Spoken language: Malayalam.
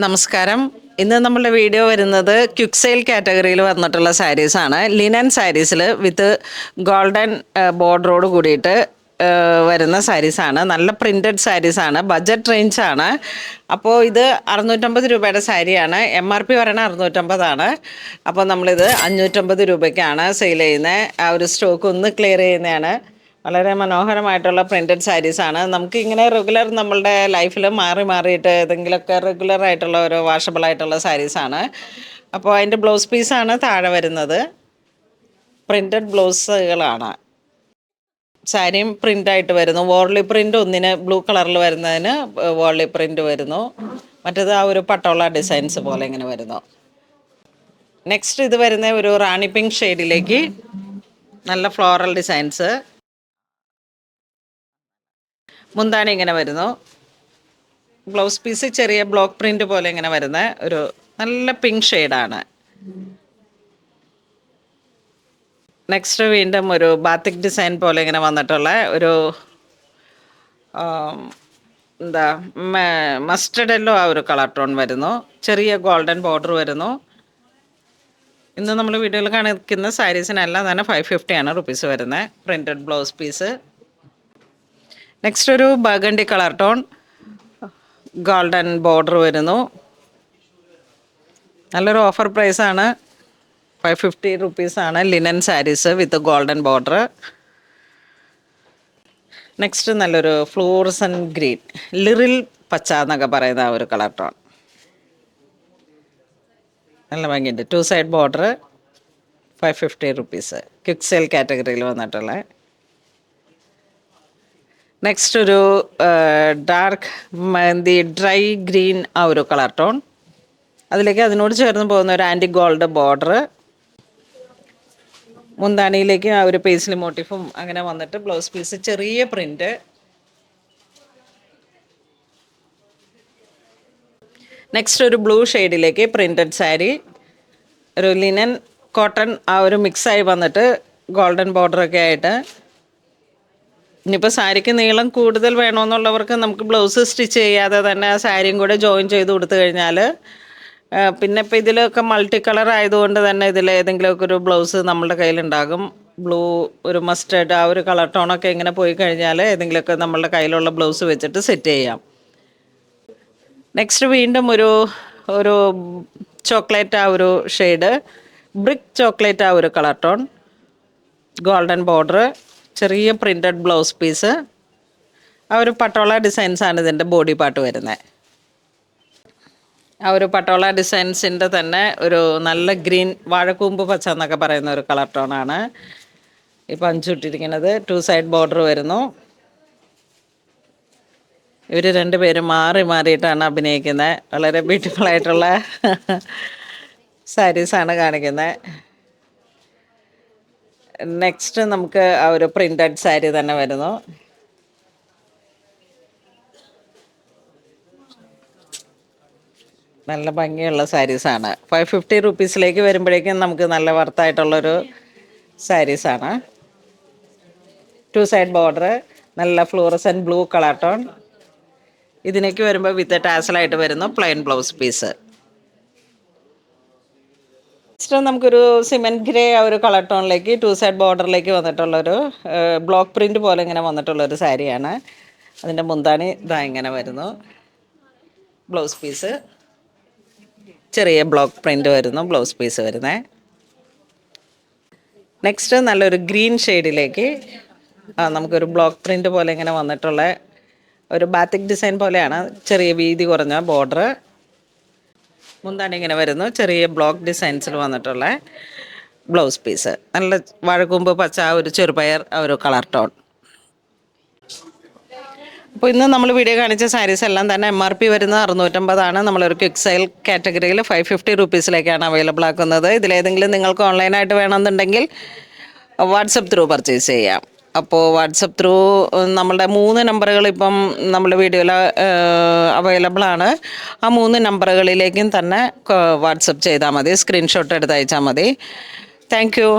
നമസ്കാരം. ഇന്ന് നമ്മളുടെ വീഡിയോ വരുന്നത് ക്വിക്ക് സെയിൽ കാറ്റഗറിയിൽ വന്നിട്ടുള്ള സാരീസാണ്. ലിനൻ സാരീസിൽ വിത്ത് ഗോൾഡൻ ബോർഡറോട് കൂടിയിട്ട് വരുന്ന സാരീസാണ്. നല്ല പ്രിൻറ്റഡ് സാരീസാണ്. ബഡ്ജറ്റ് റേഞ്ചാണ്. അപ്പോൾ ഇത് 650 രൂപയുടെ സാരിയാണ്. MRP പറയുന്നത് 650 അപ്പോൾ നമ്മളിത് 550 രൂപയ്ക്കാണ് സെയിൽ ചെയ്യുന്നത്. ആ ഒരു സ്റ്റോക്ക് ഒന്ന് ക്ലിയർ ചെയ്യുന്നതാണ്. വളരെ മനോഹരമായിട്ടുള്ള പ്രിൻറ്റഡ് സാരീസാണ്. നമുക്ക് ഇങ്ങനെ റെഗുലർ നമ്മളുടെ ലൈഫിൽ മാറിയിട്ട് ഏതെങ്കിലുമൊക്കെ റെഗുലർ ആയിട്ടുള്ള ഒരു വാഷബിൾ ആയിട്ടുള്ള സാരീസാണ്. അപ്പോൾ അതിൻ്റെ ബ്ലൗസ് പീസാണ് താഴെ വരുന്നത്. പ്രിൻറ്റഡ് ബ്ലൗസുകളാണ്. സാരിയും പ്രിൻ്റായിട്ട് വരുന്നു. വോർലി പ്രിൻ്റ് ഒന്നിന് ബ്ലൂ കളറിൽ വരുന്നതിന് വോർലി പ്രിൻ്റ് വരുന്നു. മറ്റേത് ആ ഒരു പട്ടോള ഡിസൈൻസ് പോലെ ഇങ്ങനെ വരുന്നു. നെക്സ്റ്റ് ഇത് വരുന്ന ഒരു റാണി പിങ്ക് ഷെയ്ഡിലേക്ക് നല്ല ഫ്ലോറൽ ഡിസൈൻസ്. മുന്താണി ഇങ്ങനെ വരുന്നു. ബ്ലൗസ് പീസ് ചെറിയ ബ്ലോക്ക് പ്രിൻ്റ് പോലെ ഇങ്ങനെ വരുന്ന ഒരു നല്ല പിങ്ക് ഷെയ്ഡാണ്. നെക്സ്റ്റ് വീണ്ടും ഒരു ബാത്തിക് ഡിസൈൻ പോലെ ഇങ്ങനെ വന്നിട്ടുള്ള ഒരു എന്താ മസ്റ്റർഡ് യെല്ലോ ആ ഒരു കളർ ടോൺ വരുന്നു. ചെറിയ ഗോൾഡൻ ബോർഡർ വരുന്നു. ഇന്ന് നമ്മൾ വീഡിയോയിൽ കാണിക്കുന്ന സാരീസിനെല്ലാം തന്നെ 550 റുപ്പീസ് വരുന്നത്. Printed blouse piece. നെക്സ്റ്റ് ഒരു burgundy colour tone golden border വരുന്നു. നല്ലൊരു ഓഫർ പ്രൈസാണ്. 550 റുപ്പീസാണ് linen saris with golden border. Next നല്ലൊരു ഫ്ലൂറസൻ ഗ്രീൻ, ലിറിൽ പച്ച എന്നൊക്കെ പറയുന്ന ഒരു കളർ ടോൺ. നല്ല ഭംഗിയുണ്ട്. 2 side border. 550 rupees. Quick sale കാറ്റഗറിയിൽ വന്നിട്ടുള്ള. നെക്സ്റ്റ് ഒരു ഡാർക്ക് മെഹന്തി ഡ്രൈ ഗ്രീൻ ആ ഒരു കളർ ടോൺ. അതിലേക്ക് അതിനോട് ചേർന്ന് പോകുന്ന ഒരു ആൻറ്റി ഗോൾഡ് ബോർഡർ. മുന്താണിയിലേക്ക് ആ ഒരു പേസ്ലി മോട്ടീഫും അങ്ങനെ വന്നിട്ട് ബ്ലൗസ് പീസ് ചെറിയ പ്രിൻ്റ്. നെക്സ്റ്റ് ഒരു ബ്ലൂ ഷെയ്ഡിലേക്ക് പ്രിൻറ്റഡ് സാരി. ഒരു ലിനൻ കോട്ടൺ ആ ഒരു മിക്സായി വന്നിട്ട് ഗോൾഡൻ ബോർഡറൊക്കെ ആയിട്ട്. ഇനിയിപ്പോൾ സാരിക്ക് നീളം കൂടുതൽ വേണമെന്നുള്ളവർക്ക് നമുക്ക് ബ്ലൗസ് സ്റ്റിച്ച് ചെയ്യാതെ തന്നെ ആ സാരിയും കൂടെ ജോയിൻ ചെയ്ത് കൊടുത്തു കഴിഞ്ഞാൽ പിന്നെ ഇപ്പോൾ ഇതിലൊക്കെ മൾട്ടി കളർ ആയതുകൊണ്ട് തന്നെ ഇതിൽ ഏതെങ്കിലുമൊക്കെ ഒരു ബ്ലൗസ് നമ്മളുടെ കയ്യിലുണ്ടാകും. ബ്ലൂ, ഒരു മസ്റ്റേർഡ് ആ ഒരു കളർ ടോണൊക്കെ ഇങ്ങനെ പോയി കഴിഞ്ഞാൽ ഏതെങ്കിലുമൊക്കെ നമ്മളുടെ കയ്യിലുള്ള ബ്ലൗസ് വെച്ചിട്ട് സെറ്റ് ചെയ്യാം. നെക്സ്റ്റ് വീണ്ടും ഒരു ചോക്ലേറ്റ് ആ ഒരു ഷെയ്ഡ്, ബ്രിക്ക് ചോക്ലേറ്റ് ആ ഒരു കളർ ടോൺ, ഗോൾഡൻ ബോർഡർ, ചെറിയ പ്രിൻറ്റഡ് ബ്ലൗസ് പീസ്. ആ ഒരു പട്ടോള ഡിസൈൻസാണ് ഇതിൻ്റെ ബോഡി പാർട്ട് വരുന്നത്. ആ ഒരു പട്ടോള ഡിസൈൻസിൻ്റെ തന്നെ ഒരു നല്ല ഗ്രീൻ, വാഴക്കൂമ്പ് പച്ച എന്നൊക്കെ പറയുന്ന ഒരു കളർ ടോണാണ് ഇപ്പം അഞ്ചുട്ടിരിക്കുന്നത്. 2 സൈഡ് ബോർഡർ വരുന്നു. ഇവർ രണ്ടുപേരും മാറിയിട്ടാണ് അഭിനയിക്കുന്നത്. വളരെ ബ്യൂട്ടിഫുൾ ആയിട്ടുള്ള സാരീസാണ് കാണിക്കുന്നത്. നെക്സ്റ്റ് നമുക്ക് ആ ഒരു പ്രിൻറ്റഡ് സാരി തന്നെ വരുന്നു. നല്ല ഭംഗിയുള്ള സാരീസാണ്. 550 റുപ്പീസിലേക്ക് വരുമ്പോഴേക്കും നമുക്ക് നല്ല വർത്തായിട്ടുള്ളൊരു സാരീസാണ്. 2 സൈഡ് ബോർഡർ, നല്ല ഫ്ലൂറസൻ ബ്ലൂ കളർ ടോൺ. ഇതിലേക്ക് വരുമ്പോൾ വിത്ത് ടാസലായിട്ട് വരുന്നു പ്ലെയിൻ ബ്ലൗസ് പീസ്. നെക്സ്റ്റ് നമുക്കൊരു സിമെൻറ്റ് ഗ്രേ ആ ഒരു കളർ ടോണിലേക്ക് 2 സൈഡ് ബോർഡറിലേക്ക് വന്നിട്ടുള്ളൊരു ബ്ലോക്ക് പ്രിൻ്റ് പോലെ ഇങ്ങനെ വന്നിട്ടുള്ളൊരു സാരിയാണ്. അതിൻ്റെ മുന്താണി ഇതാ ഇങ്ങനെ വരുന്നു. ബ്ലൗസ് പീസ് ചെറിയ ബ്ലോക്ക് പ്രിൻ്റ് വരുന്നു ബ്ലൗസ് പീസ് വരുന്നത്. നെക്സ്റ്റ് നല്ലൊരു ഗ്രീൻ ഷെയ്ഡിലേക്ക് നമുക്കൊരു ബ്ലോക്ക് പ്രിൻ്റ് പോലെ ഇങ്ങനെ വന്നിട്ടുള്ള ഒരു ബാത്തിക് ഡിസൈൻ പോലെയാണ്. ചെറിയ വീതി കുറഞ്ഞ ബോർഡർ. മുന്താണി ഇങ്ങനെ വരുന്നു. ചെറിയ ബ്ലോക്ക് ഡിസൈൻസിൽ വന്നിട്ടുള്ള ബ്ലൗസ് പീസ്. നല്ല വാഴക്കൂമ്പ് പച്ച ഒരു ചെറുപയർ ഒരു കളർ ടോൺ. അപ്പോൾ ഇന്ന് നമ്മൾ വീഡിയോ കാണിച്ച സാരീസ് എല്ലാം തന്നെ MRP വരുന്നത് 650. നമ്മളൊരു ക്വിക്ക് സെയിൽ കാറ്റഗറിയിൽ 550 റുപ്പീസിലേക്കാണ് അവൈലബിൾ ആക്കുന്നത്. ഇതിലേതെങ്കിലും നിങ്ങൾക്ക് ഓൺലൈനായിട്ട് വേണമെന്നുണ്ടെങ്കിൽ വാട്സപ്പ് ത്രൂ പർച്ചേസ് ചെയ്യാം. അപ്പോൾ വാട്സപ്പ് ത്രൂ നമ്മളുടെ 3 നമ്പറുകൾ ഇപ്പം നമ്മുടെ വീഡിയോയിൽ അവൈലബിൾ ആണ്. ആ 3 നമ്പറുകളിലേക്കും തന്നെ വാട്സപ്പ് ചെയ്താൽ മതി. സ്ക്രീൻഷോട്ട് എടുത്ത് അയച്ചാൽ മതി. Thank you.